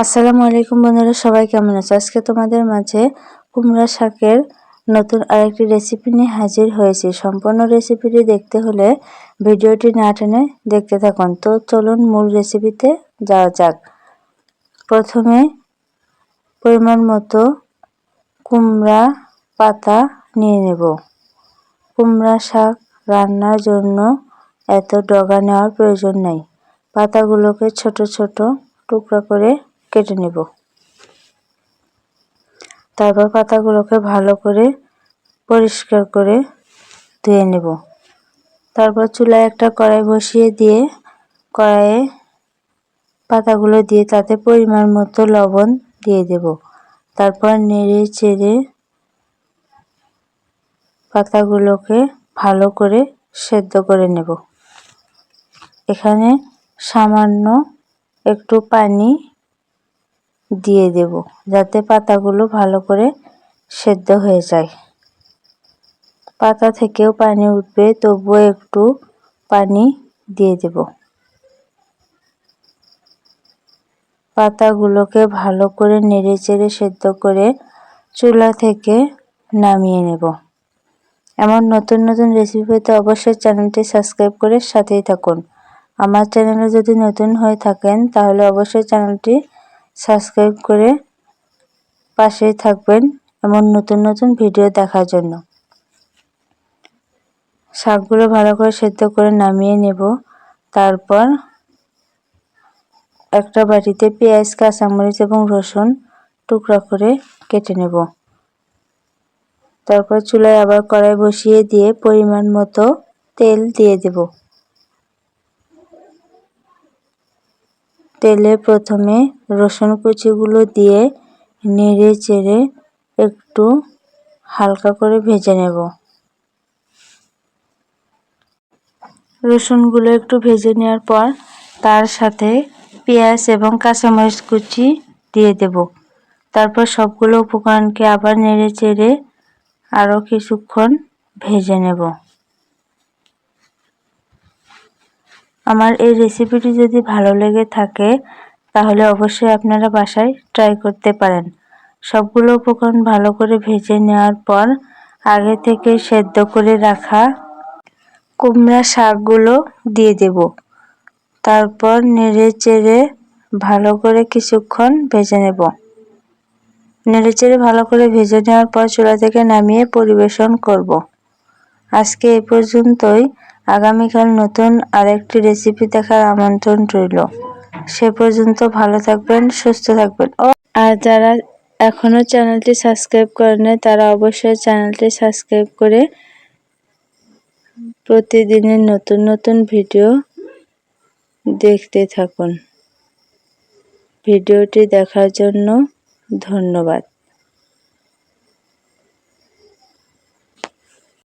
আসসালামু আলাইকুম বন্ধুরা, সবাই কেমন আছো? আজকে তোমাদের মাঝে কুমড়া শাকের নতুন আরেকটি রেসিপি নিয়ে হাজির হয়েছি। সম্পূর্ণ রেসিপিটি দেখতে হলে ভিডিওটি না টেনে দেখতে থাকুন। তো চলুন মূল রেসিপিতে যাওয়া যাক। প্রথমে পরিমাণ মতো কুমড়া পাতা নিয়ে নেব। কুমড়া শাক রান্নার জন্য এত ডগা নেওয়ার প্রয়োজন নেই। পাতাগুলোকে ছোট ছোট টুকরা করে কেটে নেব। তারপর পাতাগুলোকে ভালো করে পরিষ্কার করে ধুয়ে নেব। তারপর চুলায় একটা কড়াই বসিয়ে দিয়ে কড়াইয়ে পাতাগুলো দিয়ে তাতে পরিমাণ মতো লবণ দিয়ে দেব। তারপর নেড়ে চেড়ে পাতাগুলোকে ভালো করে সেদ্ধ করে নেব। এখানে সামান্য একটু পানি দিয়ে দেব যাতে পাতাগুলো ভালো করে সেদ্ধ হয়ে যায়। পাতা থেকেও পানি উঠবে, তবুও একটু পানি দিয়ে দেব। পাতাগুলোকে ভালো করে নেড়ে চেড়ে সেদ্ধ করে চুলা থেকে নামিয়ে নেব। এমন নতুন নতুন রেসিপি পেতে অবশ্যই চ্যানেলটি সাবস্ক্রাইব করে সাথেই থাকুন। আমার চ্যানেলে যদি নতুন হয়ে থাকেন তাহলে অবশ্যই চ্যানেলটি সাবস্ক্রাইব করে পাশেই থাকবেন এমন নতুন নতুন ভিডিও দেখার জন্য। শাকগুলো ভালো করে সেদ্ধ করে নামিয়ে নেব। তারপর একটা বাটিতে পেঁয়াজ, কাঁচামরিচ এবং রসুন টুকরা করে কেটে নেব। তারপর চুলায় আবার কড়াই বসিয়ে দিয়ে পরিমাণ মতো তেল দিয়ে দেব। তেলে প্রথমে রসুন কুচিগুলো দিয়ে নেড়ে চেড়ে একটু হালকা করে ভেজে নেব। রসুনগুলো একটু ভেজে নেওয়ার পর তার সাথে পেঁয়াজ এবং কাঁচামরিচ কুচি দিয়ে দেব। তারপর সবগুলো উপকরণকে আবার নেড়ে চেড়ে আরও কিছুক্ষণ ভেজে নেব। আমার এই রেসিপিটি যদি ভালো লেগে থাকে তাহলে অবশ্যই আপনারা বাসায় ট্রাই করতে পারেন। সবগুলো উপকরণ ভালো করে ভেজে নেওয়ার পর আগে থেকে সেদ্ধ করে রাখা কুমড়া শাকগুলো দিয়ে দেব। তারপর নেড়ে চেড়ে ভালো করে কিছুক্ষণ ভেজে নেব। নেড়ে চেড়ে ভালো করে ভেজে নেওয়ার পর চুলা থেকে নামিয়ে পরিবেশন করব। আজকে এ পর্যন্তই। আগামীকাল নতুন আরেকটি রেসিপি দেখার আমন্ত্রণ রইল। সে পর্যন্ত ভালো থাকবেন, সুস্থ থাকবেন। আর যারা এখনো চ্যানেলটি সাবস্ক্রাইব করেনি তারা অবশ্যই চ্যানেলটি সাবস্ক্রাইব করে প্রতিদিনের নতুন নতুন ভিডিও দেখতে থাকুন। ভিডিওটি দেখার জন্য ধন্যবাদ।